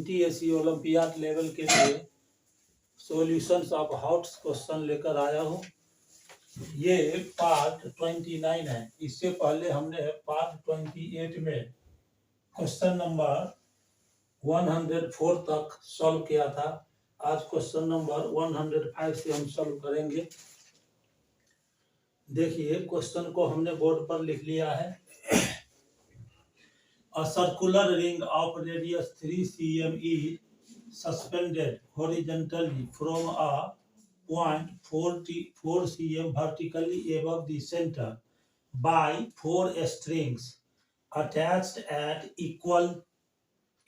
NTSE olympiad level के लिए solutions of hots question लेकर आया हूँ। ये पार्ट 29 है। इससे पहले हमने पार्ट 28 में क्वेश्चन नंबर 104 तक सॉल्व किया था। आज क्वेश्चन नंबर 105 से हम सॉल्व करेंगे। देखिए क्वेश्चन को हमने बोर्ड पर लिख लिया है। A circular ring of radius 3 cm is suspended horizontally from a point 4 cm vertically above the center by 4 strings attached at equal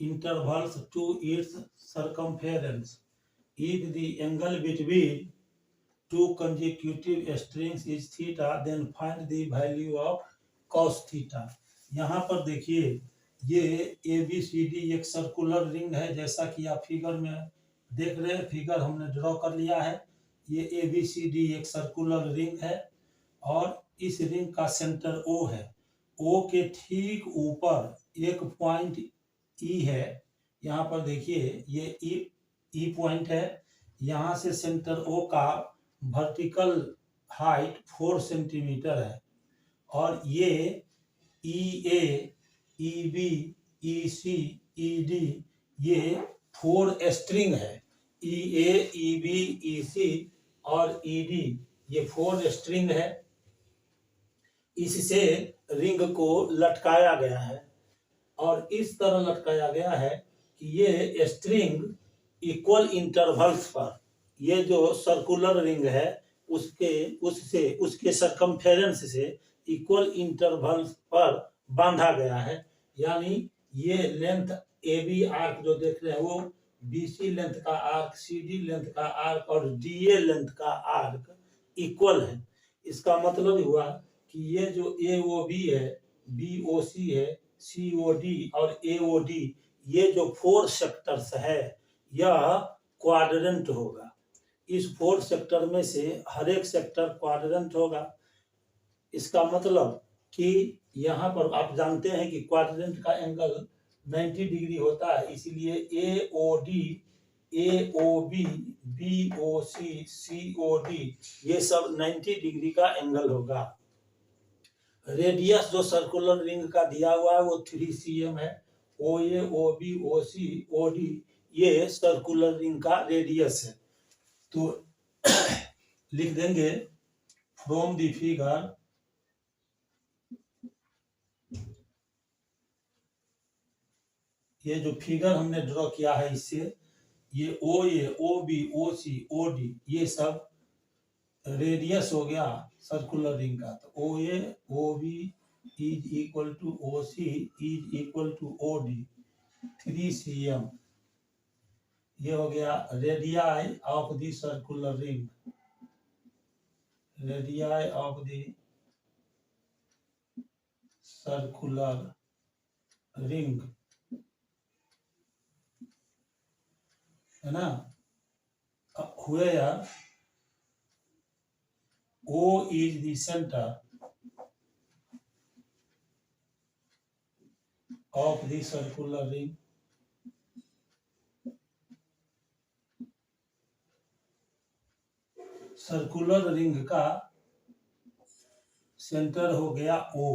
intervals to its circumference. If the angle between two consecutive strings is theta, then find the value of cos theta. यहाँ पर देखिए ये ABCD एक circular ring है, जैसा कि आप figure में देख रहे हैं। फिगर हमने ड्रॉ कर लिया है। ये ABCD एक सर्कुलर रिंग है और इस रिंग का सेंटर O है। O के ठीक ऊपर एक पॉइंट E है। यहाँ पर देखिए ये E पॉइंट है। यहाँ से सेंटर O का वर्टिकल हाइट 4 सेंटीमीटर है और ये EA, EB, EC, ED ये 4 स्ट्रिंग है। EA, EB, EC और ED ये 4 स्ट्रिंग है। इससे रिंग को लटकाया गया है और इस तरह लटकाया गया है कि ये स्ट्रिंग इक्वल इंटरवल्स पर, ये जो सर्कुलर रिंग है उसके सरकमफेरेंस से इक्वल इंटरवल्स पर बांधा गया है। यानी ये लेंथ AB आर्क जो देख रहे हैं वो BC लेंथ का आर्क, CD लेंथ का आर्क और DA लेंथ का आर्क इक्वल है। इसका मतलब हुआ कि ये जो AOB है, BOC है, COD और AOD ये जो 4 सेक्टर्स है यह क्वाड्रेंट होगा। इस 4 सेक्टर में से हर एक सेक्टर क्वाड्रेंट होगा। इसका मतलब कि यहाँ पर आप जानते हैं कि क्वाड्रेंट का एंगल 90 डिग्री होता है, इसलिए AOD, AOB, BOC, COD ये सब 90 डिग्री का एंगल होगा। रेडियस जो सर्कुलर रिंग का दिया हुआ है वो 3 cm है। OA, OB, OC, OD ये सर्कुलर रिंग का रेडियस है। तो लिख देंगे फ्रॉम द फिगर ये जो फिगर हमने ड्रॉ किया है इससे ये OA, OB, OC, OD ये सब रेडियस हो गया सर्कुलर रिंग का। तो OA, OB is equal to OC is equal to OD 3 cm। ये हो गया radii of the circular ring, radii of the circular ring है ना। हुए यार O is the center of the circular ring. Circular ring का centre हो गया O।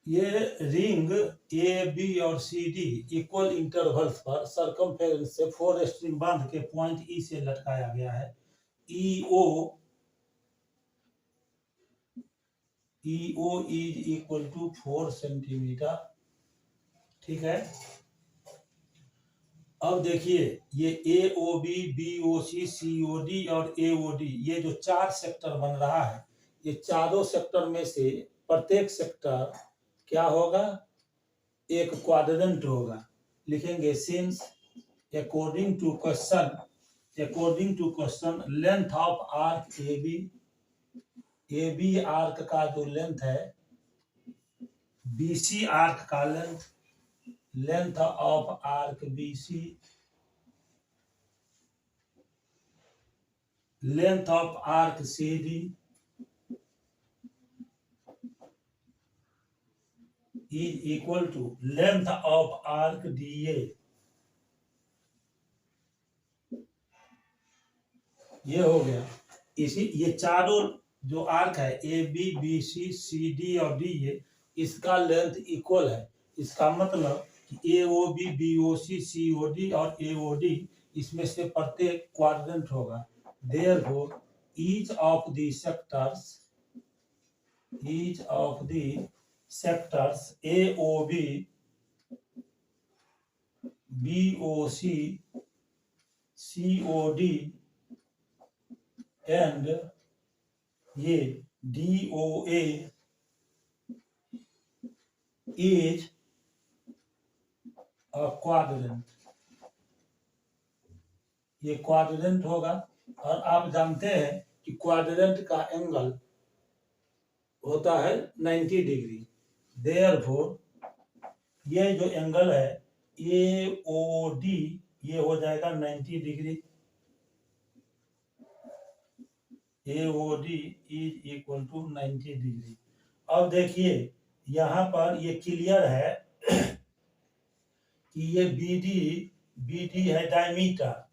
ये रिंग A, B और CD इक्वल इंटरवल्स पर सरकमफेरेंस से 4 स्ट्रिंग बांध के पॉइंट E से लटकाया गया है। EO is equal to 4 centimetre. ठीक है। अब देखिए ये AOB, BOC, COD और AOD ये जो 4 सेक्टर बन रहा है, ये चारों सेक्टर में से प्रत्येक सेक्टर क्या होगा, एक क्वाड्रेंट होगा। लिखेंगे since according to question length of arc AB arc का जो लेंथ है, BC आर्क का length of arc BC, length of arc CD is equal to length of arc DA ये हो गया। इसी ये चारों जो आर्क है A B B C C D और डी, ये इसका लेंथ इक्वल है। इसका मतलब ए O B O C O D और ए ओ डी, इसमें से प्रत्येक क्वाड्रेंट होगा। Therefore each of the sectors A O B B O C O D and ये D O A is a quadrant. ये क्वाड्रेंट होगा। और आप जानते हैं कि क्वाड्रेंट का एंगल होता है 90 डिग्री। देयरफॉर ये जो एंगल है ए ओ डी, ये हो जाएगा 90 degree. A O D is equal to 90 degree. अब देखिए यहाँ पर ये क्लियर है कि ये बी डी है डायमीटर,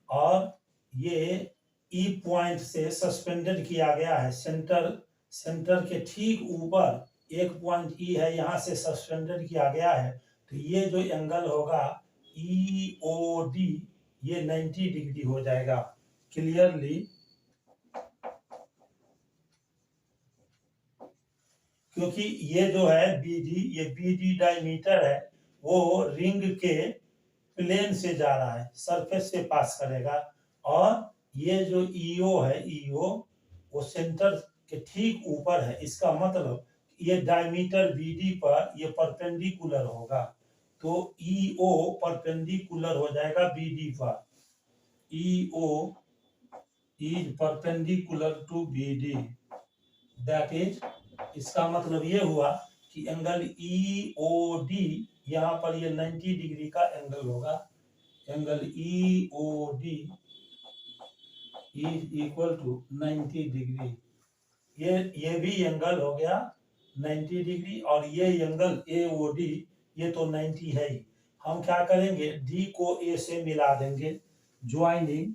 और ये ई पॉइंट से सस्पेंडेड किया गया है। सेंटर के ठीक ऊपर एक पॉइंट ई है, यहाँ से सस्पेंडेड किया गया है। तो ये जो एंगल होगा ई ओ डी, ये 90 डिग्री हो जाएगा क्लियरली। क्योंकि ये जो है ये बी डी डायमीटर है, वो रिंग के प्लेन से जा रहा है, सरफेस से पास करेगा। और ये जो ईओ है, ईओ वो सेंटर के ठीक ऊपर है। इसका मतलब ये डायमीटर बीडी पर ये परपेंडिकुलर होगा। तो ईओ परपेंडिकुलर हो जाएगा बीडी पर। EO is perpendicular to BD, that is, इसका मतलब ये हुआ कि एंगल ई ओ डी, यहाँ पर ये 90 डिग्री का एंगल होगा। Angle E O D is equal to 90 degree. ये भी एंगल हो गया 90 डिग्री, और ये एंगल ए ओ डी, ये तो 90 है ही। हम क्या करेंगे, डी को ए से मिला देंगे, ज्वाइनिंग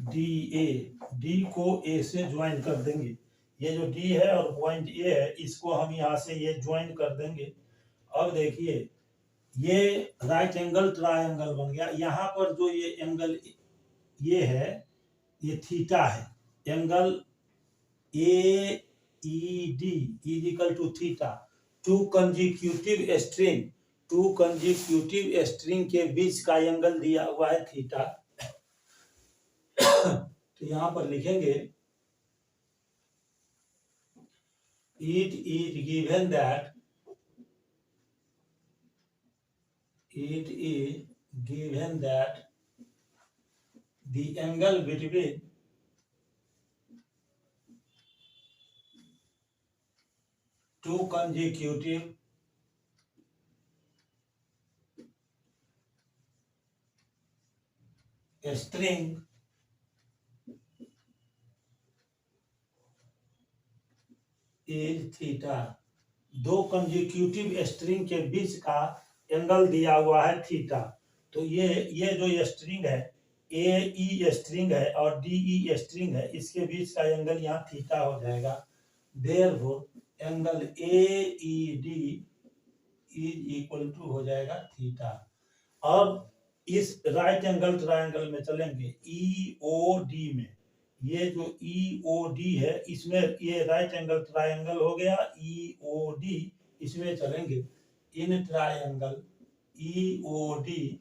डी को ए से ज्वाइन कर देंगे। ये जो डी है और पॉइंट ए है, इसको हम यहाँ से ये ज्वाइन कर देंगे। अब देखिए ये राइट एंगल ट्रायंगल बन गया। यहाँ पर जो ये एंगल ये है, ये थीटा है। Angle A E D is equal to theta. Two consecutive string के बीच का एंगल दिया हुआ है थीटा। तो यहां पर लिखेंगे it is given that the angle between two consecutive string is theta. दो कंजिक्यूटिव स्ट्रिंग के बीच का एंगल दिया हुआ है थीटा। तो ये जो स्ट्रिंग है, ए ई स्ट्रिंग है और डी ई स्ट्रिंग है, इसके बीच का एंगल यहाँ थीटा हो जाएगा। Therefore angle A E D is equal to हो जाएगा थीटा। अब इस राइट एंगल ट्रायंगल में चलेंगे ई ओ डी में। ये जो ई ओ डी है, इसमें ये राइट एंगल ट्रायंगल हो गया ई ओ डी। इसमें चलेंगे in triangle E O D,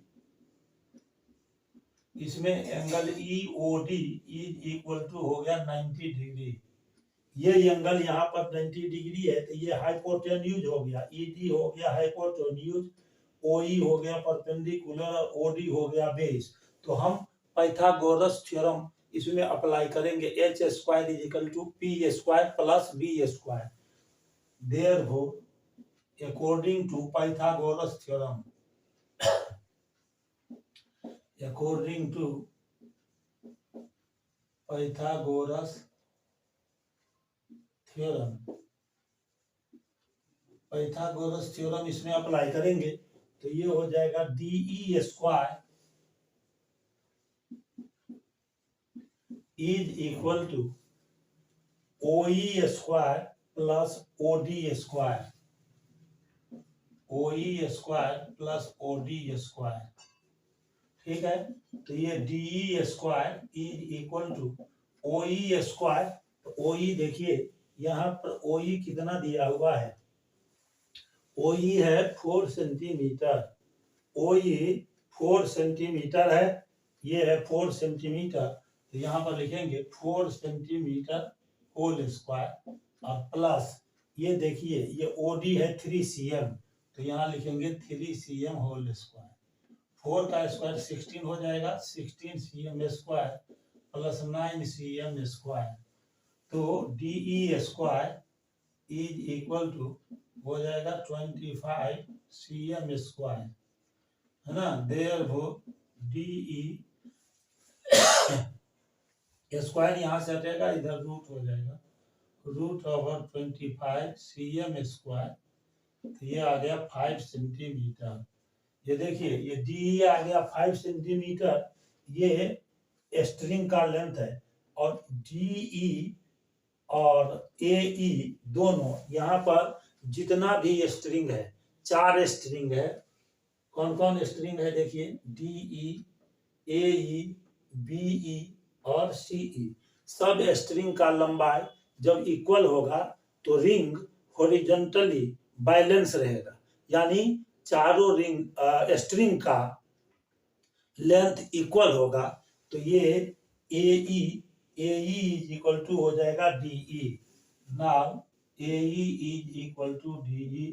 इसमें angle E O D is equal to हो गया 90 डिग्री। ये एंगल यहाँ पर 90 डिग्री है, तो ये हाइपोटेन्यूज हो गया। ई डी हो गया हाइपोटेन्यूज, ओ ई हो गया परपेंडिकुलर, ओ डी हो गया बेस। तो हम पाइथागोरस थ्योरम इसमें अप्लाई करेंगे। H square is equal to P square plus B square. Therefore according to Pythagoras theorem, according to Pythagoras theorem, Pythagoras theorem इसमें अप्लाई करेंगे तो ये हो जाएगा DE square is equal to OE square plus OD square, OE square plus OD square. ठीक है, तो ये DE square is equal to OE square. तो OE देखिए यहाँ पर OE कितना दिया हुआ है, OE है 4 सेंटीमीटर, OE 4 सेंटीमीटर है, ये है 4 सेंटीमीटर। तो यहाँ पर लिखेंगे 4 सेंटीमीटर होल स्क्वायर और प्लस ये देखिए ये OD है 3 cm, तो यहाँ लिखेंगे 3 cm होल स्क्वायर। 4 का स्क्वायर 16 हो जाएगा, 16 cm square plus 9 cm square. तो DE square is equal to हो जाएगा 25 cm स्क्वायर, है ना। देयरफॉर DE स्क्वायर यहाँ से हटेगा, इधर रूट हो जाएगा, रूट ओवर 25 cm स्क्वायर। तो ये आ गया 5 सेंटीमीटर। ये देखिए ये DE आ गया 5 सेंटीमीटर, ये स्ट्रिंग का लेंथ है। और DE और AE दोनों यहाँ पर जितना भी स्ट्रिंग है, 4 स्ट्रिंग है। कौन कौन स्ट्रिंग है देखिए, DE, AE, BE और CE। सब स्ट्रिंग का लंबाई जब इक्वल होगा तो रिंग हॉरिजॉन्टली बैलेंस रहेगा, यानी चारों रिंग स्ट्रिंग का लेंथ इक्वल होगा। तो ये AE इज इक्वल टू हो जाएगा DE। Now AE is equal to DE।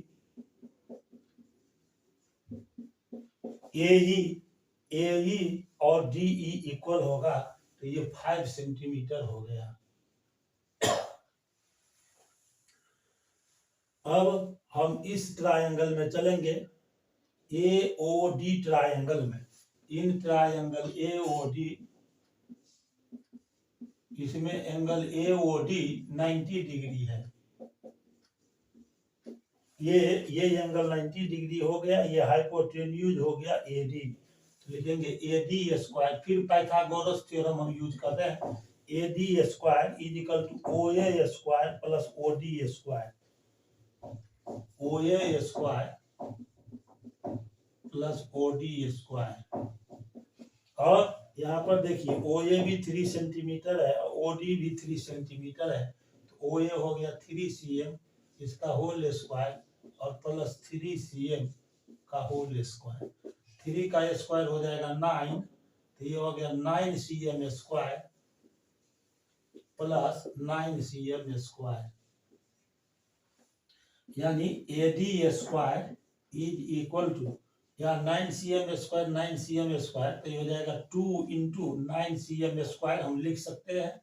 AE और DE इक्वल होगा तो ये 5 सेंटीमीटर हो गया। अब हम इस ट्रायंगल में चलेंगे, AOD ट्रायंगल में। इन ट्रायंगल AOD, इसमें एंगल AOD 90 डिग्री है। ये एंगल 90 डिग्री हो गया, ये हाइपोटेन्यूज हो गया AD। तो लिखेंगे AD स्क्वायर, फिर पाइथागोरस थ्योरम हम यूज कर रहे हैं। AD square is equal to OA square plus OD square, OA square plus OD square. और यहाँ पर देखिए OA भी 3 सेंटीमीटर है, OD भी 3 सेंटीमीटर है। तो OA हो गया 3 cm इसका होल स्क्वायर और प्लस 3 cm का होल स्क्वायर। 3 का स्क्वायर हो जाएगा 9, तो ये हो गया 9 cm square plus 9 cm square, यानी AD square is equal to, या 9 cm स्क्वायर 9 cm स्क्वायर, तो ये हो जाएगा 2 इंटू 9 cm स्क्वायर हम लिख सकते हैं।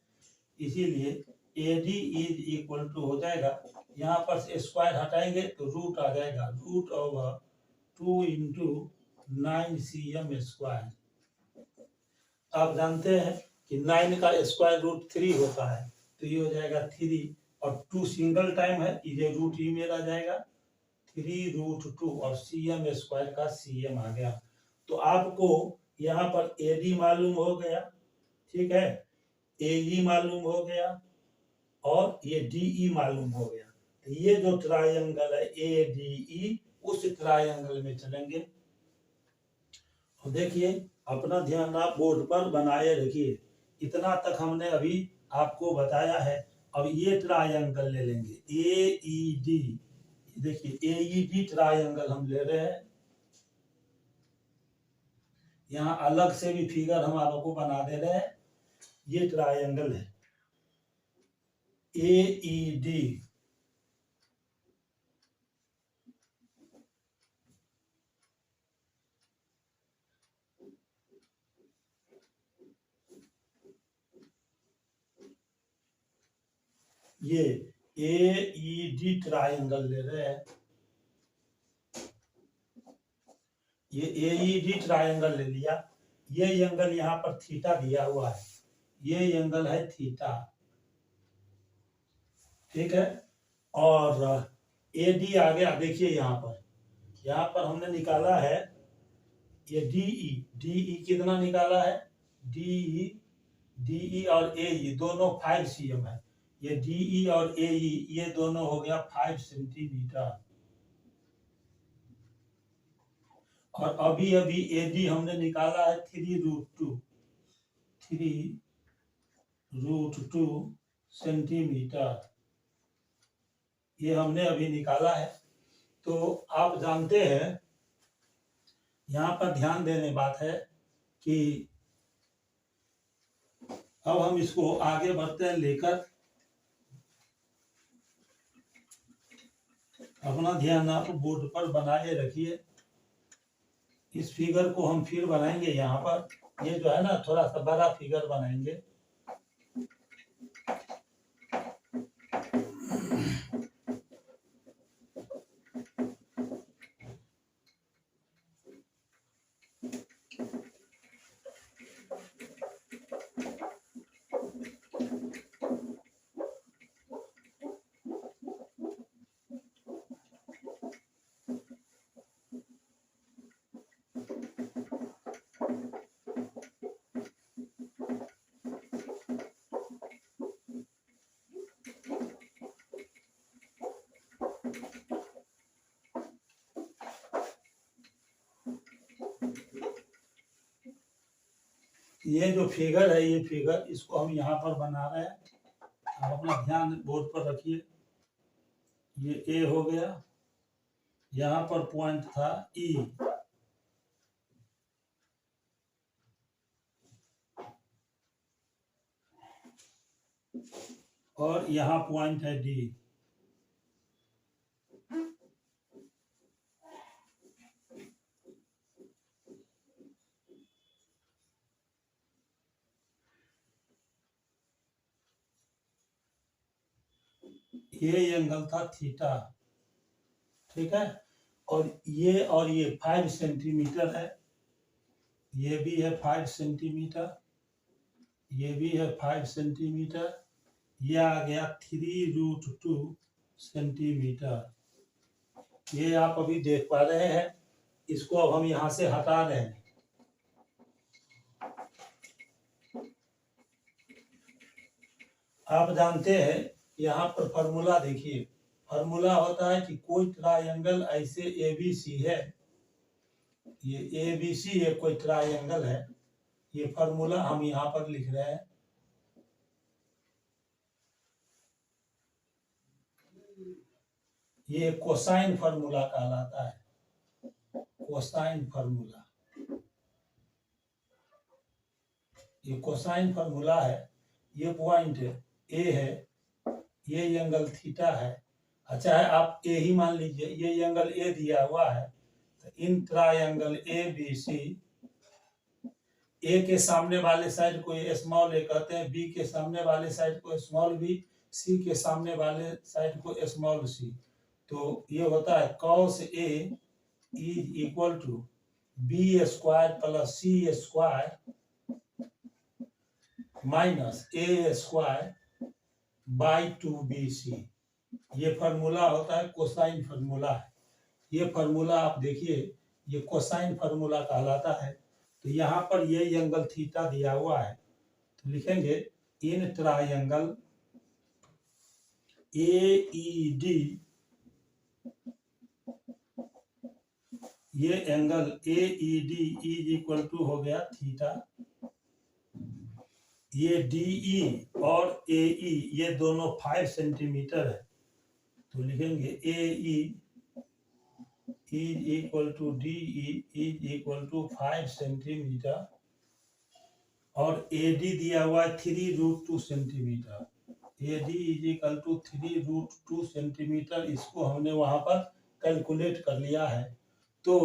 इसीलिए AD इज इक्वल टू हो जाएगा, यहाँ पर से स्क्वायर हटाएंगे तो रूट आ जाएगा, root over 2 into 9 cm square. आप जानते हैं कि 9 का स्क्वायर रूट 3 होता है, तो ये हो जाएगा 3 और 2 सिंगल टाइम है, ये रूट ही में रह जाएगा, 3 रूट 2 और cm स्क्वायर का cm आ गया। तो आपको यहाँ पर AD मालूम हो गया, ठीक है, AE मालूम हो गया और ये DE मालूम हो गया। तो ये जो ट्रायंगल है ADE, उस ट्रायंगल में चलेंगे। और देखिए अपना ध्यान आप बोर्ड पर बनाए रखिए। इतना तक हमने अभी आपको बताया है। अब ये ट्रायंगल ले लेंगे AED। देखिए AED ट्रायंगल हम ले रहे हैं, यहाँ अलग से भी फिगर हम आपको बना दे रहे हैं। ये ट्रायंगल है AED। ये AED ट्रायंगल ले रहे हैं, ये AED ट्रायंगल ले लिया। ये एंगल यहाँ पर थीटा दिया हुआ है, ये एंगल है थीटा, ठीक है। और AD आ गया, देखिए यहाँ पर यहाँ पर हमने निकाला है ये डीई कितना निकाला है, डीई और एई दोनों 5 cm है। ये डीई और एई ये दोनों हो गया 5 सेंटीमीटर। और अभी अभी एडी हमने निकाला है 3√2 सेंटीमीटर, ये हमने अभी निकाला है। तो आप जानते हैं यहाँ पर ध्यान देने बात है कि अब हम इसको आगे बढ़ते हैं लेकर, अपना ध्यान आप बोर्ड पर बनाए रखिए। इस फिगर को हम फिर बनाएंगे यहाँ पर, ये जो है ना थोड़ा सा बड़ा फिगर बनाएंगे। ये जो फिगर है, ये फिगर इसको हम यहाँ पर बना रहे हैं। आप अपना ध्यान बोर्ड पर रखिए। ये ए हो गया, यहाँ पर पॉइंट था ई, और यहाँ पॉइंट है डी। ये एंगल था थीटा, ठीक है। और ये 5 सेंटीमीटर है, ये भी है 5 सेंटीमीटर, ये भी है 5 सेंटीमीटर, ये आ गया 3√2 सेंटीमीटर। ये आप अभी देख पा रहे हैं। इसको अब हम यहाँ से हटा रहे हैं। आप जानते हैं यहाँ पर फॉर्मूला देखिए, फॉर्मूला होता है कि कोई ट्रायंगल ऐसे एबीसी है, ये एबीसी है, कोई ट्रायंगल है, ये फॉर्मूला हम यहाँ पर लिख रहे हैं। ये कोसाइन फॉर्मूला कहलाता है, कोसाइन फॉर्मूला। ये कोसाइन फॉर्मूला है। ये पॉइंट ए है, ये एंगल थीटा है। अच्छा है, आप ए ही मान लीजिए, ये एंगल ए दिया हुआ है। तो इन ट्रायंगल ए बी सी, ए के सामने वाले साइड को स्मॉल ए कहते हैं, बी के सामने वाले साइड को स्मॉल बी, सी के सामने वाले साइड को स्मॉल सी। तो ये होता है cos A is equal to B square plus C square minus A square by 2BC। ये फार्मूला होता है, कोसाइन फार्मूला है। ये फार्मूला आप देखिए, ये कोसाइन फार्मूला कहलाता है। तो यहाँ पर ये एंगल थीटा दिया हुआ है, तो लिखेंगे इन ट्रायंगल AED, ये angle AED is equal to हो गया थीटा। ये DE और AE ये दोनों 5 सेंटीमीटर है, तो लिखेंगे AE is equal to DE is equal to 5 centimetre. और AD दिया हुआ है 3√2 centimetre. AD is equal to 3√2 centimetre. इसको हमने वहां पर कैलकुलेट कर लिया है। तो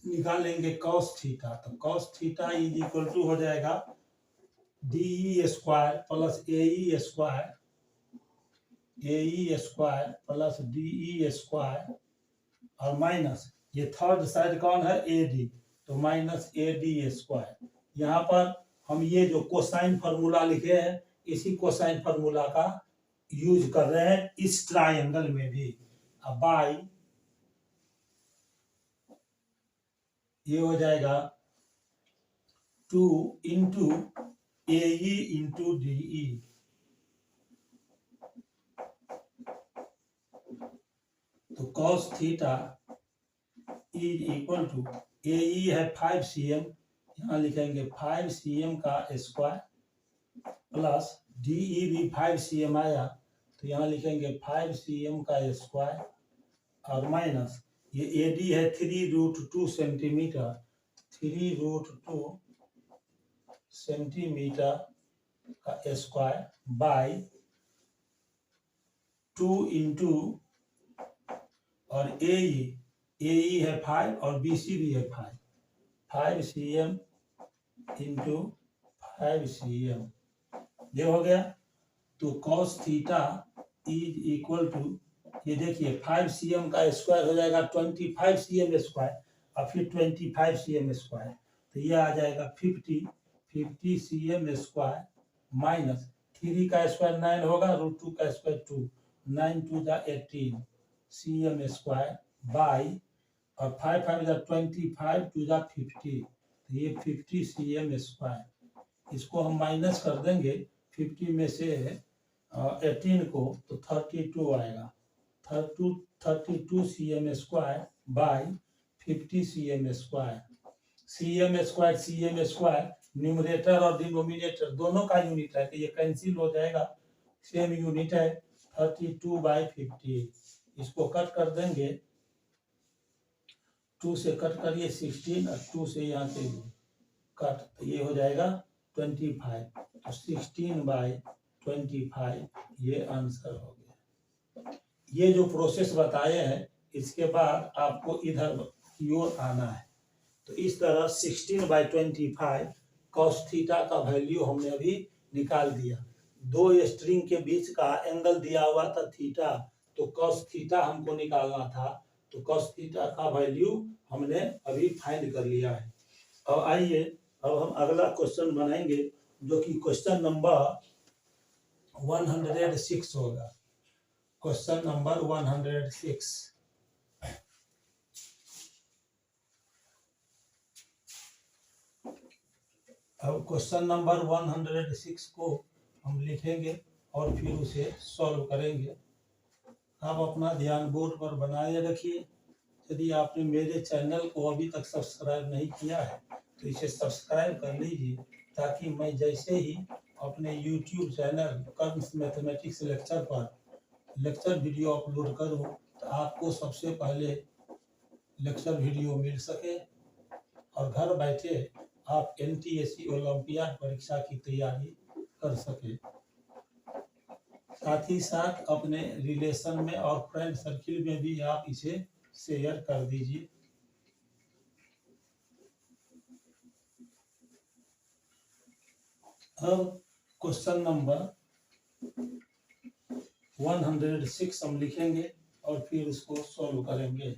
निकालेंगे cos थीटा। तो cos theta is equal to हो जाएगा DE square plus AE square, AE square plus DE square, और माइनस ये थर्ड साइड कौन है, AD, तो माइनस AD स्क्वायर। यहाँ पर हम ये जो कोसाइन फार्मूला लिखे हैं, इसी कोसाइन फार्मूला का यूज कर रहे हैं इस ट्रायंगल में भी। बाई ये हो जाएगा 2 इंटू AE इंटू DE। तो cos theta is equal to AE है 5 cm, यहाँ लिखेंगे 5 cm का स्क्वायर प्लस DE भी 5 cm आया तो यहाँ लिखेंगे 5 cm का स्क्वायर और माइनस ये AD है 3√2 सेंटीमीटर, 3√2 सेंटीमीटर का स्क्वायर बाय 2 इंटू और AE है 5 और BC भी है 5 cm इंटू 5 cm, ये हो गया। तो cos theta is equal to, ये देखिए 5 cm का स्क्वायर हो जाएगा 25 cm स्क्वायर और फिर 25 cm स्क्वायर, तो ये आ जाएगा 50 cm स्क्वायर माइनस 3 का स्क्वायर 9 होगा, √2 का स्क्वायर 2, 9 2 18 cm स्क्वायर बाई और 5 5 25 2 50, तो ये 50 cm स्क्वायर। इसको हम माइनस कर देंगे 50 में से 18 को तो 32 आएगा, 32 cm square by 50 cm square. cm square numerator और डिनोमिनेटर दोनों का यूनिट है, तो ये कैंसिल हो जाएगा, सेम यूनिट है 32/50। इसको कट कर देंगे, 2 से कट करिए 16 और 2 से यहाँ से कट, तो ये हो जाएगा 25, तो 16/25 ये आंसर हो गया। ये जो प्रोसेस बताए हैं इसके बाद आपको इधर की ओर आना है, तो इस तरह 16/25 cos थीटा का वैल्यू हमने अभी निकाल दिया। दो स्ट्रिंग के बीच का एंगल दिया हुआ था थीटा, तो cos थीटा हमको निकालना था, तो cos थीटा का वैल्यू हमने अभी फाइंड कर लिया है। अब आइए अब हम अगला क्वेश्चन बनाएंगे जो कि क्वेश्चन नंबर 106 होगा। Question number 106। अब क्वेश्चन नंबर 106 को हम लिखेंगे और फिर उसे सॉल्व करेंगे। आप अपना ध्यान बोर्ड पर बनाए रखिए। यदि आपने मेरे चैनल को अभी तक सब्सक्राइब नहीं किया है तो इसे सब्सक्राइब कर लीजिए, ताकि मैं जैसे ही अपने YouTube channel karmas mathematics lecture पर लेक्चर वीडियो अपलोड करूं तो आपको सबसे पहले लेक्चर वीडियो मिल सके और घर बैठे आप NTSC ओलंपियाड परीक्षा की तैयारी कर सके। साथ ही साथ अपने रिलेशन में और फ्रेंड सर्किल में भी आप इसे शेयर कर दीजिए। अब क्वेश्चन नंबर 106 हम लिखेंगे और फिर उसको सॉल्व करेंगे।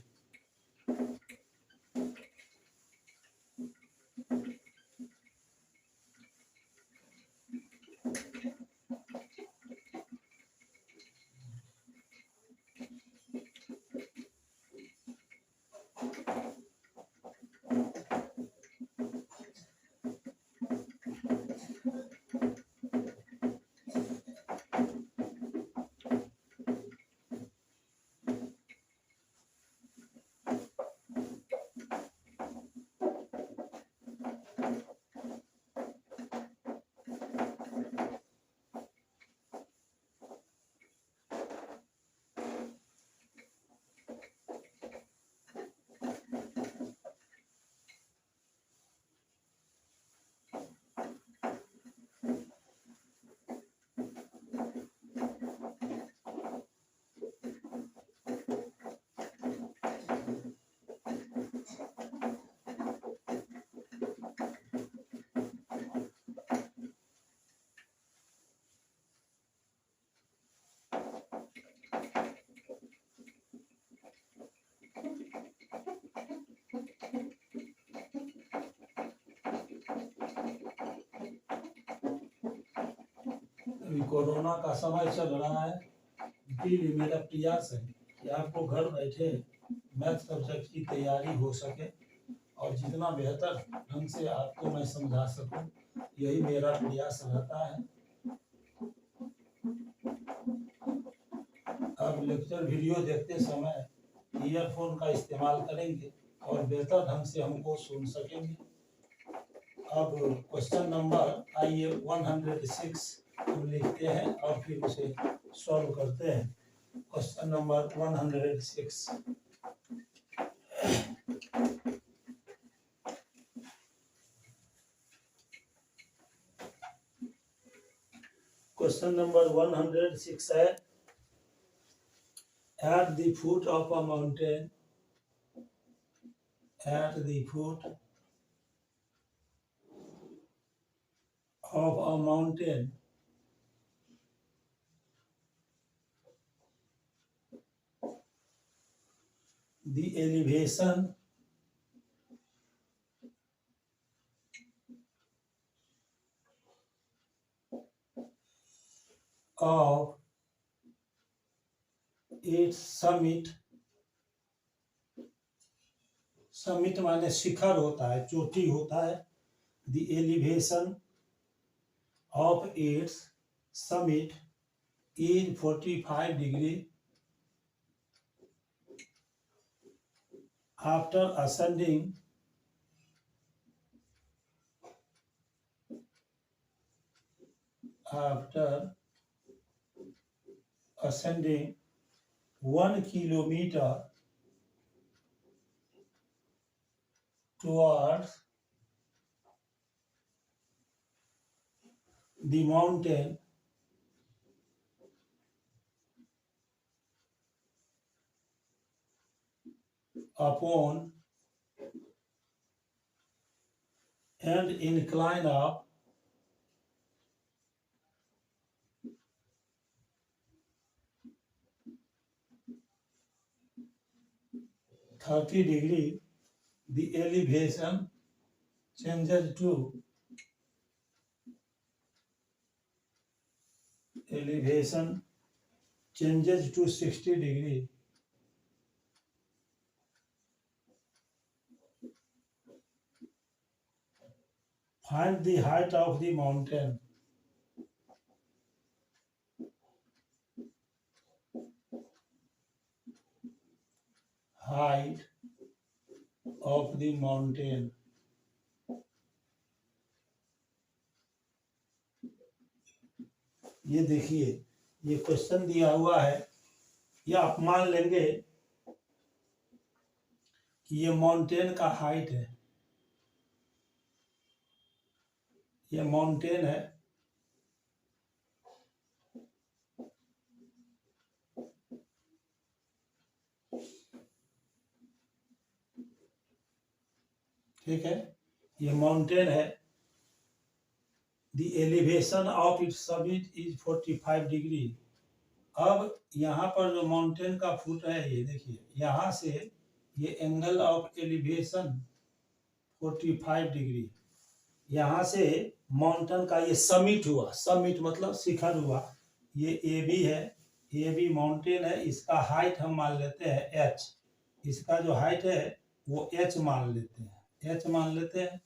अभी कोरोना का समय चल रहा है, इसीलिए मेरा प्रयास है कि आपको घर बैठे मैथ सब्जेक्ट की तैयारी हो सके और जितना बेहतर ढंग से आपको मैं समझा सकूं, यही मेरा प्रयास रहता है। अब लेक्चर वीडियो देखते समय ईयरफोन का इस्तेमाल करेंगे और बेहतर ढंग से हमको सुन सकेंगे। अब क्वेश्चन नंबर आइए 106 हम लिखते हैं और फिर उसे सॉल्व करते हैं। Question number 106। क्वेश्चन नंबर 106 है, at the foot of a mountain, at the foot of a mountain, the elevation of its summit, summit माने शिखर होता है, चोटी होता है। the elevation of its summit is 45 degree after ascending 1 kilometer towards the mountain upon an incline of 30 degree, the elevation changes to 60 degree. Find the height of the mountain. Height of the mountain. ये देखिए, ये question दिया हुआ है, या आप मान लेंगे कि ये माउंटेन का हाइट है, ये माउंटेन है, ठीक है, ये माउंटेन है। The elevation of its summit is 45 degree. अब यहाँ पर जो माउंटेन का फुट है, ये देखिए, यहाँ से ये एंगल ऑफ एलिवेशन 45 डिग्री, यहाँ से माउंटेन का ये समिट हुआ, समिट मतलब शिखर हुआ, ये ए बी है, ए बी माउंटेन है, इसका हाइट हम मान लेते हैं h, इसका जो हाइट है वो h मान लेते हैं, h मान लेते हैं।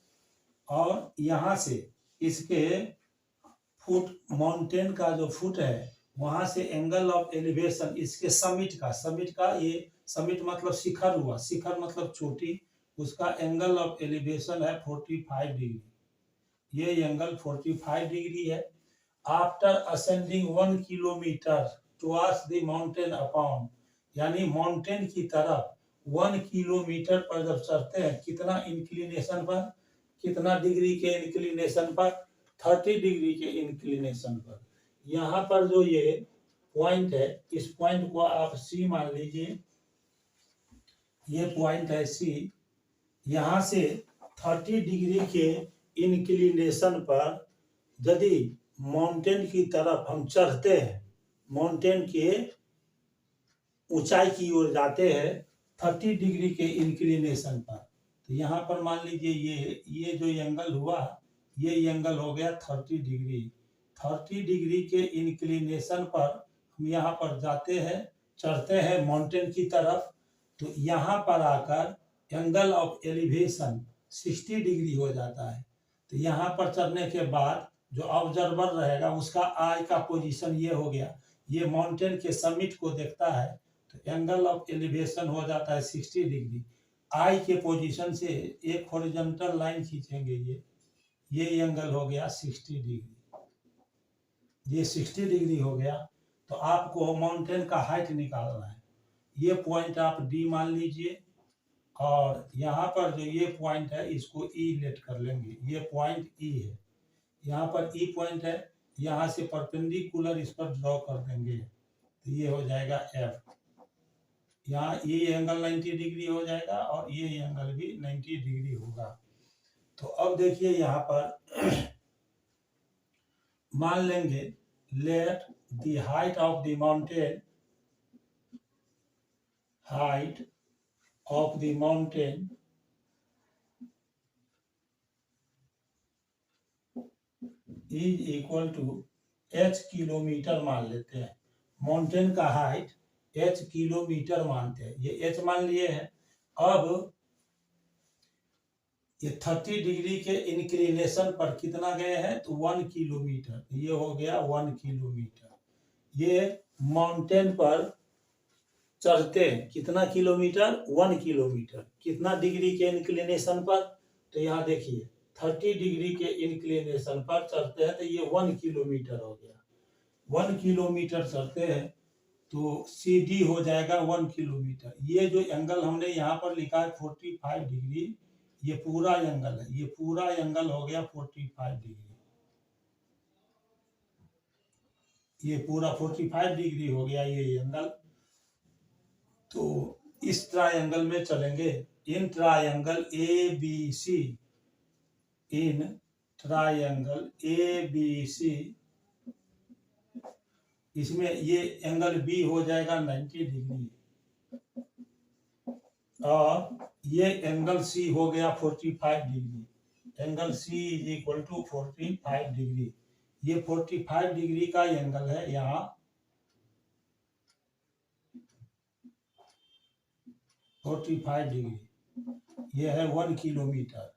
और यहाँ से इसके फुट, माउंटेन का जो फुट है, वहां से एंगल ऑफ एलिवेशन इसके समिट का ये समिट मतलब शिखर हुआ, शिखर मतलब चोटी, उसका एंगल ऑफ एलिवेशन है 45 डिग्री, ये एंगल 45 डिग्री है। After ascending 1 kilometre towards the mountain upon, यानी माउंटेन की तरफ 1 किलोमीटर पर जब चढ़ते हैं, कितना इंक्लिनेशन पर, कितना डिग्री के इंक्लिनेशन पर, 30 डिग्री के इंक्लिनेशन पर। यहाँ पर जो ये पॉइंट है, इस पॉइंट को आप सी मान लीजिए, ये पॉइंट है सी। यहाँ से 30 डिग्री के इंक्लिनेशन पर यदि माउंटेन की तरफ हम चढ़ते हैं, माउंटेन के ऊंचाई की ओर जाते हैं 30 डिग्री के इंक्लिनेशन पर, तो यहाँ पर मान लीजिए ये जो एंगल हुआ, ये एंगल हो गया 30 डिग्री। 30 डिग्री के इंक्लिनेशन पर हम यहाँ पर जाते हैं, चढ़ते हैं माउंटेन की तरफ, तो यहाँ पर आकर एंगल ऑफ एलिवेशन 60 डिग्री हो जाता है। तो यहाँ पर चढ़ने के बाद जो ऑब्जर्वर रहेगा उसका आई का पोजीशन ये हो गया, ये माउंटेन के समिट को देखता है, तो एंगल ऑफ एलिवेशन हो जाता है 60 डिग्री। आई के पोजीशन से एक हॉरिजॉन्टल लाइन खींचेंगे, ये एंगल हो गया 60 डिग्री, ये 60 डिग्री हो गया। तो आपको माउंटेन का हाइट निकालना है। ये पॉइंट आप डी मान लीजिए, और यहाँ पर जो ये पॉइंट है इसको ई लेट कर लेंगे, ये पॉइंट ई है, यहाँ पर ई पॉइंट है, यहाँ से परपेंडिकुलर इस पर ड्रॉ कर देंगे, तो ये हो जाएगा एफ। यहाँ ये एंगल 90 डिग्री हो जाएगा और ये एंगल भी 90 डिग्री होगा। तो अब देखिए यहाँ पर मान लेंगे let the height of the mountain, height of the mountain is equal to h kilometre मान लेते हैं। माउंटेन का हाइट h किलोमीटर मानते हैं, ये h मान लिए हैं। अब ये 30 डिग्री के इंक्लिनेशन पर कितना गए हैं, तो 1 किलोमीटर, ये हो गया 1 किलोमीटर। ये माउंटेन पर चढ़ते हैं कितना किलोमीटर, 1 किलोमीटर। कितना डिग्री के इंक्लिनेशन पर, तो यहाँ देखिए 30 डिग्री के इंक्लिनेशन पर चढ़ते हैं, तो ये 1 किलोमीटर हो गया। 1 किलोमीटर चढ़ते हैं तो सी डी हो जाएगा 1 किलोमीटर। ये जो एंगल हमने यहाँ पर लिखा है 45 डिग्री, ये पूरा एंगल है, ये पूरा एंगल हो गया 45 डिग्री, ये पूरा 45 डिग्री हो गया ये एंगल। तो इस ट्रायंगल में चलेंगे, in triangle A B C, in triangle A B C, इसमें ये एंगल बी हो जाएगा 90 डिग्री, और ये एंगल सी हो गया 45 degree. Angle C is equal to 45 degree. ये 45 डिग्री का एंगल है यहाँ, 45 डिग्री, ये है 1 किलोमीटर।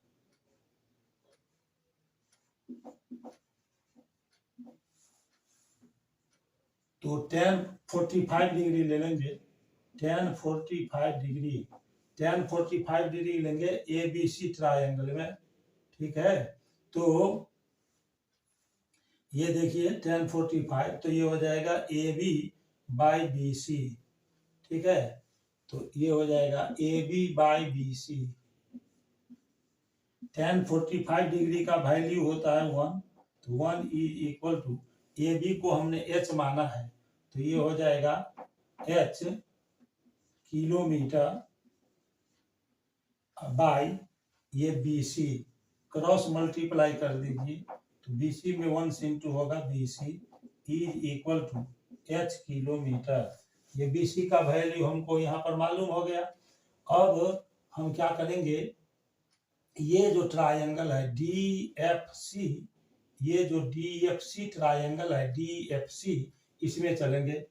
तो tan 45 डिग्री ले लेंगे, tan 45 डिग्री, tan 45 डिग्री लेंगे ए बी सी ट्रायंगल में, ठीक है। तो ये देखिए tan 45, तो ये हो जाएगा A B by B C, ठीक है। तो ये हो जाएगा A B by B C. tan 45 degree का वैल्यू होता है 1, तो 1 is equal to, A B को हमने h माना है, तो ये हो जाएगा h किलोमीटर बाई ये बी सी, क्रॉस मल्टीप्लाई कर दीजिए, तो बी सी में 1 इंटू होगा B C is equal to h kilometre. ये बी सी का वैल्यू हमको यहाँ पर मालूम हो गया। अब हम क्या करेंगे, ये जो ट्रायंगल है डी एफ सी, ये जो डी एफ सी ट्रायंगल है डी एफ सी, इसमें चलेंगे।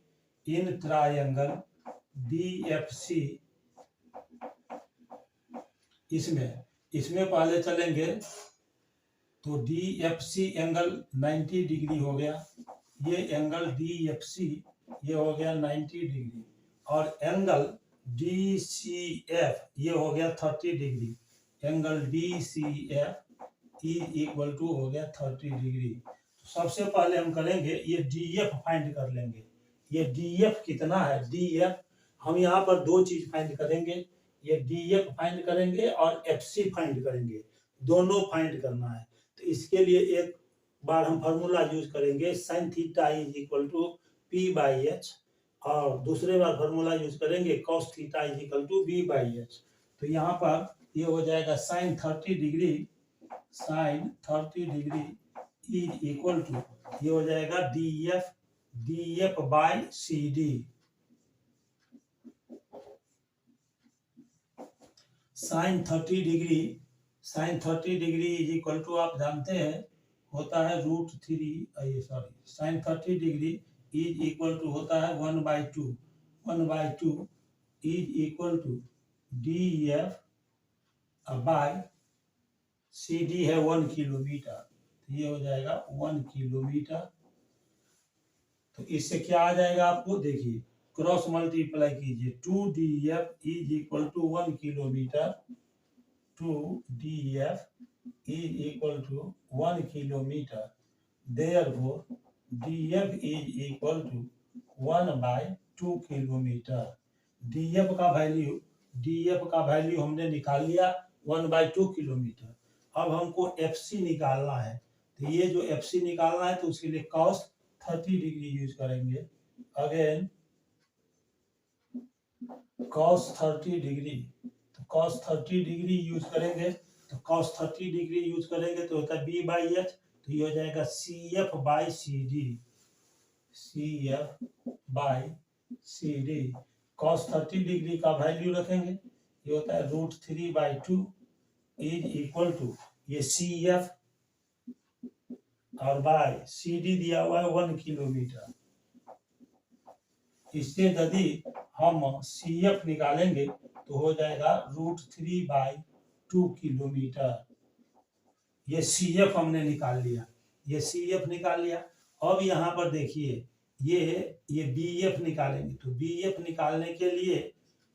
In triangle D F C, इसमें पहले चलेंगे, तो D F C angle 90 degree हो गया, ये एंगल डी एफ सी ये हो गया 90 डिग्री, और एंगल डी सी एफ ये हो गया 30 degree. Angle D C F is equal to हो गया 30 डिग्री। सबसे पहले हम करेंगे ये डी एफ फाइंड कर लेंगे। ये डी एफ कितना है, डी एफ हम यहाँ पर दो चीज फाइंड करेंगे, ये डी एफ फाइंड करेंगे और एफ सी फाइंड करेंगे, दोनों फाइंड करना है। तो इसके लिए एक बार हम फार्मूला यूज करेंगे sine theta is equal to P by H, और दूसरे बार फार्मूला यूज करेंगे cos theta is equal to B by H. तो यहाँ पर ये हो जाएगा sine 30 degree, sine 30 degree is equal to, ये हो जाएगा D F by C D. Sine 30 degree, sine 30 degree is equal to आप जानते हैं होता है √3, sorry sine 30 degree is equal to होता है 1/2, 1/2 is equal to D F by CD है 1 किलोमीटर, तो ये हो जाएगा 1 किलोमीटर। तो इससे क्या आ जाएगा आपको, देखिए क्रॉस मल्टीप्लाई कीजिए, 2DF is equal to 1 kilometre, 2DF is equal to 1 kilometre, therefore DF is equal to 1/2 kilometre. DF का वैल्यू हमने निकाल लिया 1/2 किलोमीटर। अब हमको FC निकालना है, तो ये जो FC निकालना है तो उसके लिए cos 30 डिग्री यूज करेंगे। अगेन cos 30 डिग्री, तो cos 30 डिग्री यूज करेंगे, तो cos 30 डिग्री यूज करेंगे तो होता है B/H, तो ये हो जाएगा CF/CD, CF/CD। cos 30 डिग्री का वैल्यू रखेंगे, ये होता है √3/2 इज इक्वल टू ये CF और बाय CD दिया हुआ है 1 किलोमीटर। इससे यदि हम CF निकालेंगे तो हो जाएगा √3/2 किलोमीटर। ये CF हमने निकाल लिया, ये CF निकाल लिया। अब यहाँ पर देखिए ये BF निकालेंगे, तो BF निकालने के लिए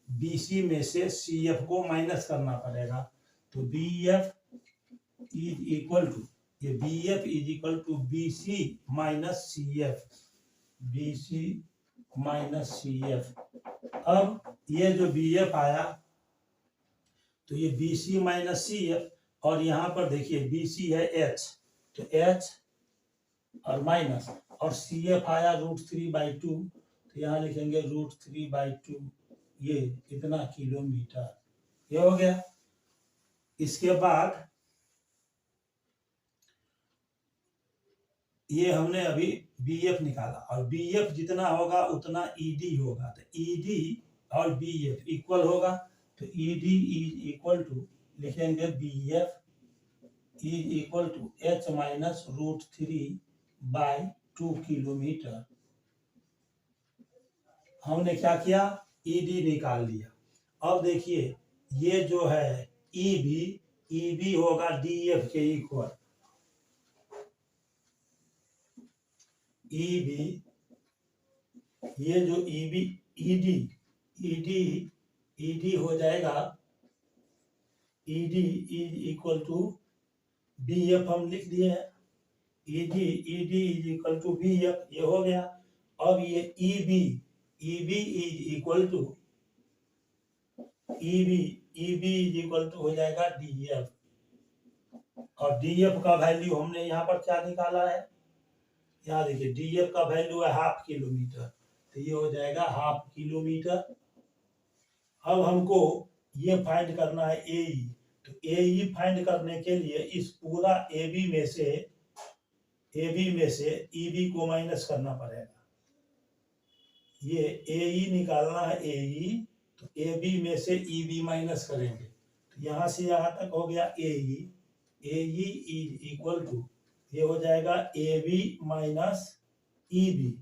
BC में से CF को माइनस करना पड़ेगा, तो BF इज इक्वल टू ये BF is equal to BC minus CF, BC minus CF। अब ये जो BF आया तो ये BC माइनस CF, और यहाँ पर देखिए BC है H, तो H और माइनस, और CF आया √3/2, तो यहाँ लिखेंगे √3/2, ये इतना किलोमीटर, ये हो गया। इसके बाद ये हमने अभी BF निकाला, और BF जितना होगा उतना ED होगा, तो ED और BF इक्वल होगा, तो ED इज इक्वल टू लिखेंगे BF is equal to H minus √3/2 kilometre. हमने क्या किया, ED निकाल लिया। अब देखिए ये जो है EB होगा DF के इक्वल, EB, ये जो ED हो जाएगा, ED is equal to BF हम लिख दिए हैं, ED is equal to BF, ये हो गया। अब ये EB is equal to EB is equal to हो जाएगा DF, और DF का वैल्यू हमने यहाँ पर क्या निकाला है, यहाँ देखिए DF का वैल्यू है 1/2 किलोमीटर, तो ये हो जाएगा 1/2 किलोमीटर। अब हमको ये फाइंड करना है AE, तो AE फाइंड करने के लिए इस पूरा AB में से EB को माइनस करना पड़ेगा। ये AE निकालना है AE, तो AB में से EB माइनस करेंगे, तो यहाँ से यहाँ तक हो गया AE इज इक्वल टू ये हो जाएगा AB माइनस EB,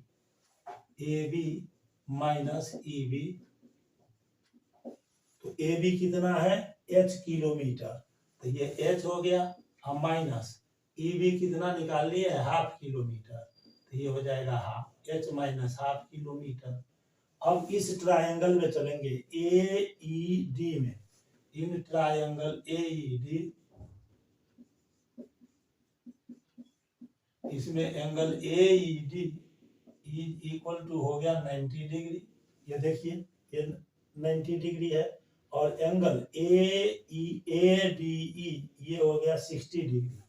तो AB कितना है H किलोमीटर, तो ये H हो गया, हम माइनस EB कितना निकाल लिए 1/2 किलोमीटर, तो ये हो जाएगा 1/2 H माइनस 1/2 किलोमीटर। अब इस ट्रायंगल में चलेंगे AED में, इन ट्रायंगल AED, इसमें angle AED is equal to हो गया 90 डिग्री, ये देखिए ये 90 डिग्री है, और एंगल ADE ये हो गया 60 degree,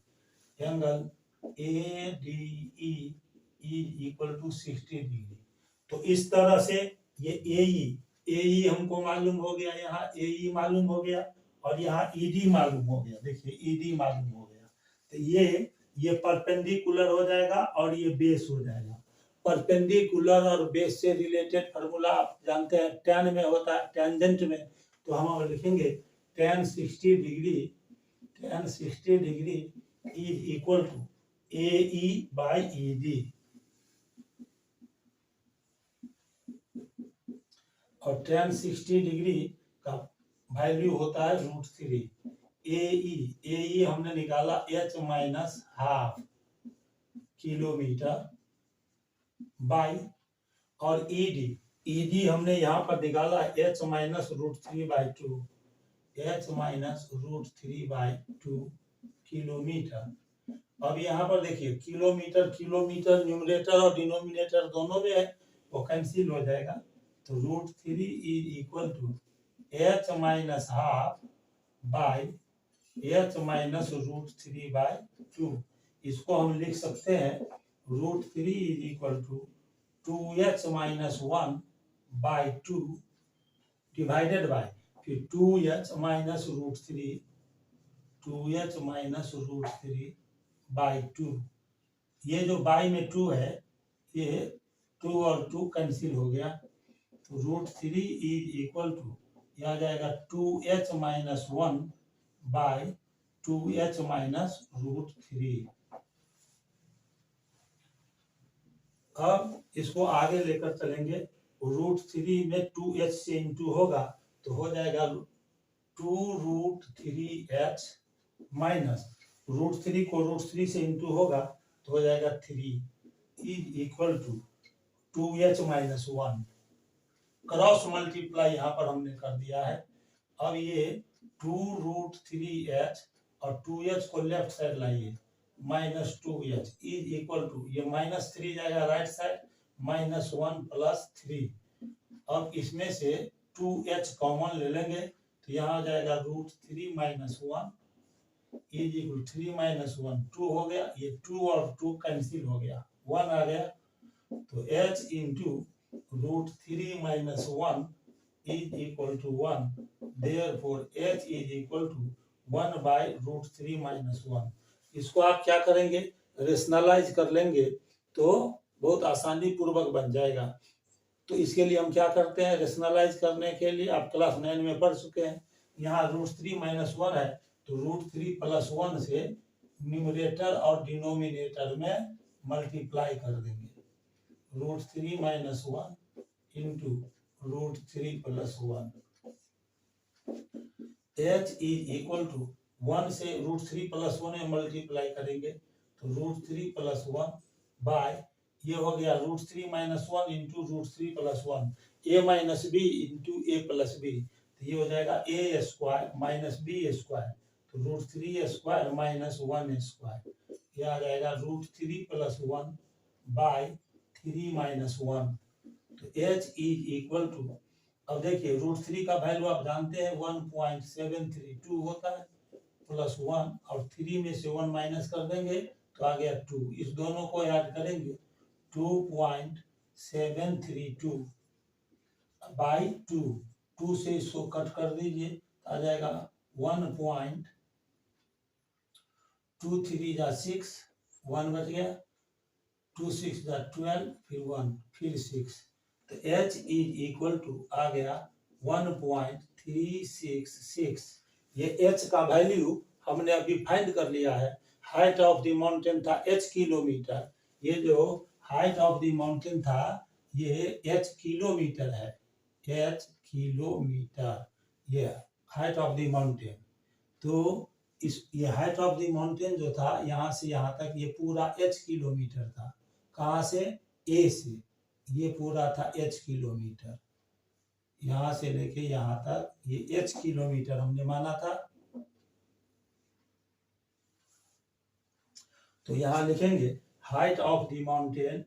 angle ADE is equal to 60 degree. तो इस तरह से ये AE हमको मालूम हो गया, यहाँ AE मालूम हो गया, और यहाँ ED मालूम हो गया, देखिए ED मालूम हो गया, तो ये परपेंडिकुलर हो जाएगा और ये बेस हो जाएगा। परपेंडिकुलर और बेस से रिलेटेड फार्मूला आप जानते हैं, tan में होता है, टेंजेंट में, तो हम लिखेंगे tan 60 degree is equal to AE/ED, और tan 60 डिग्री का वैल्यू होता है √3, AE हमने निकाला h minus half kilometre by, और ED हमने यहाँ पर निकाला h minus √3/2, h minus √3/2 kilometre. अब यहाँ पर देखिए किलोमीटर न्यूमरेटर और डिनोमिनेटर दोनों में है, वो कैंसिल हो जाएगा, तो √3 is equal to h minus half by h minus √3/2। इसको हम लिख सकते हैं √3 is equal to 2h minus 1/2 divided by फिर 2h माइनस √3, 2h माइनस √3/2। ये जो बाई में 2 है, ये 2 और 2 कैंसिल हो गया, तो √3 इज इक्वल टू यह आ जाएगा 2h माइनस 1/2h माइनस √3। अब इसको आगे लेकर चलेंगे, √3 में 2h से इंटू होगा तो हो जाएगा 2√3h माइनस √3 को √3 से इंटू होगा तो हो जाएगा 3 is equal to 2h minus 1। Cross multiply यहाँ पर हमने कर दिया है। अब ये 2√3h और 2h को लेफ्ट साइड लाइए, minus 2h is equal to, ये -3 जाएगा राइट साइड, -1 प्लस 3। अब इसमें से 2h कॉमन ले लेंगे तो यहाँ आ जाएगा √3 माइनस 1 इज इक्वल 3 माइनस 1 2 हो गया, ये 2 और 2 कैंसिल हो गया, 1 आ गया, तो h into √3 minus 1 is equal to 1, therefore h is equal to 1/√3 minus 1। इसको आप क्या करेंगे, रेशनलाइज कर लेंगे तो बहुत आसानी पूर्वक बन जाएगा। तो इसके लिए हम क्या करते हैं, रेशनलाइज करने के लिए आप क्लास 9 में पढ़ चुके हैं, यहाँ √3 माइनस 1 है तो √3 प्लस 1 से न्यूमरेटर और डिनोमिनेटर में मल्टीप्लाई कर देंगे, √3 minus 1 into √3 plus 1। h is equal to 1 से √3 प्लस 1 में मल्टीप्लाई करेंगे तो √3 प्लस 1 बाय, ये हो गया √3 minus 1 into √3 plus 1, a minus B into a plus B, तो ये हो जाएगा a square minus b square, तो √3 स्क्वायर माइनस 1 स्क्वायर, ये आ जाएगा √3 प्लस 1 बाय 3 माइनस 1। तो h इज इक्वल टू, अब देखिए √3 का वैल्यू आप जानते हैं 1.732 होता है, प्लस 1 और 3 में से 1 माइनस कर देंगे तो आ गया 2, इस दोनों को ऐड करेंगे 2.732 बाई 2, 2 से इसको कट कर दीजिए तो आ जाएगा 1.23 जा 6, 1 बच गया, 2 6 जा 12, फिर 1 फिर 6, तो h इज इक्वल टू आ गया 1.366। ये h का वैल्यू हमने अभी फाइंड कर लिया है। हाइट ऑफ द माउंटेन था h किलोमीटर, ये जो हाइट ऑफ द माउंटेन था ये h किलोमीटर है, h किलोमीटर, ये हाइट ऑफ द माउंटेन। तो ये हाइट ऑफ द माउंटेन जो था यहाँ से यहाँ तक ये पूरा h किलोमीटर था, कहाँ से, a से, ये पूरा था h किलोमीटर, यहाँ से लेके यहाँ तक ये h किलोमीटर हमने माना था। तो यहाँ लिखेंगे height of the mountain,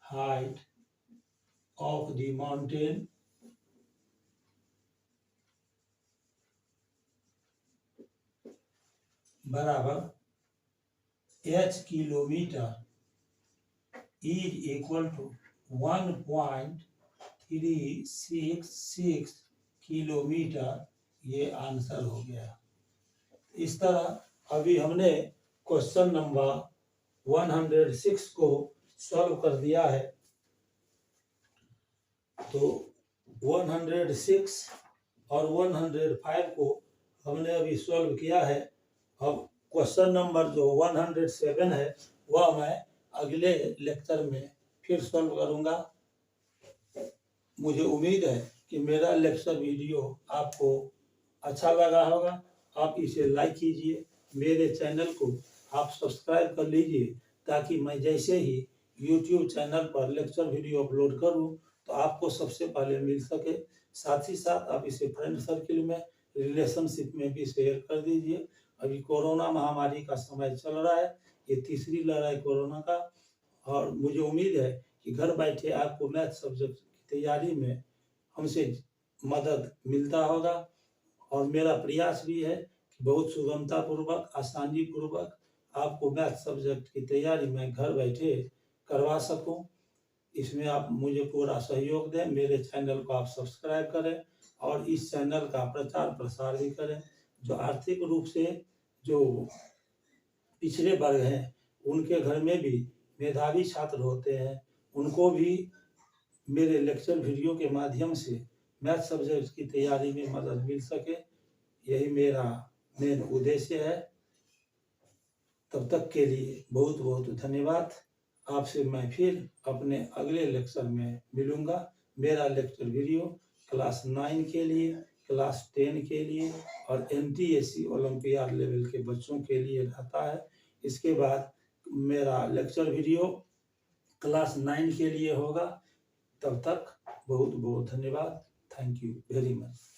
height of the mountain बराबर h किलोमीटर इज इक्वल टू 1.366 किलोमीटर, ये आंसर हो गया। इस तरह अभी हमने क्वेश्चन नंबर 106 को सॉल्व कर दिया है। तो 106 और 105 को हमने अभी सॉल्व किया है। अब क्वेश्चन नंबर जो 107 है वह मैं अगले लेक्चर में फिर सॉल्व करूंगा। मुझे उम्मीद है कि मेरा लेक्चर वीडियो आपको अच्छा लगा होगा आप इसे लाइक कीजिए, मेरे चैनल को आप सब्सक्राइब कर लीजिए, ताकि मैं जैसे ही यूट्यूब चैनल पर लेक्चर वीडियो अपलोड करूं तो आपको सबसे पहले मिल सके। साथ ही साथ आप इसे फ्रेंड सर्किल में, रिलेशनशिप में भी शेयर कर दीजिए। अभी कोरोना महामारी का समय चल रहा है, ये तीसरी लहर है कोरोना का, और मुझे उम्मीद है कि घर बैठे आपको मैथ सब्जेक्ट की तैयारी में हमसे मदद मिलता होगा। और मेरा प्रयास भी है कि बहुत सुगमता पूर्वक, आसानी पूर्वक आपको मैथ सब्जेक्ट की तैयारी मैं घर बैठे करवा सकूं। इसमें आप मुझे पूरा सहयोग दें, मेरे चैनल को आप सब्सक्राइब करें और इस चैनल का प्रचार प्रसार भी करें। जो आर्थिक रूप से जो पिछड़े वर्ग हैं, उनके घर में भी मेधावी छात्र होते हैं, उनको भी मेरे लेक्चर वीडियो के माध्यम से मैथ सब्जेक्ट की तैयारी में मदद मिल सके, यही मेरा मेन उद्देश्य है। तब तक के लिए बहुत बहुत धन्यवाद। आपसे मैं फिर अपने अगले लेक्चर में मिलूंगा। मेरा लेक्चर वीडियो क्लास 9 के लिए, क्लास 10 के लिए और MTSC ओलंपियाड लेवल के बच्चों के लिए रहता है। इसके बाद मेरा लेक्चर वीडियो क्लास 9 के लिए होगा। तब तक बहुत बहुत धन्यवाद। Thank you very much.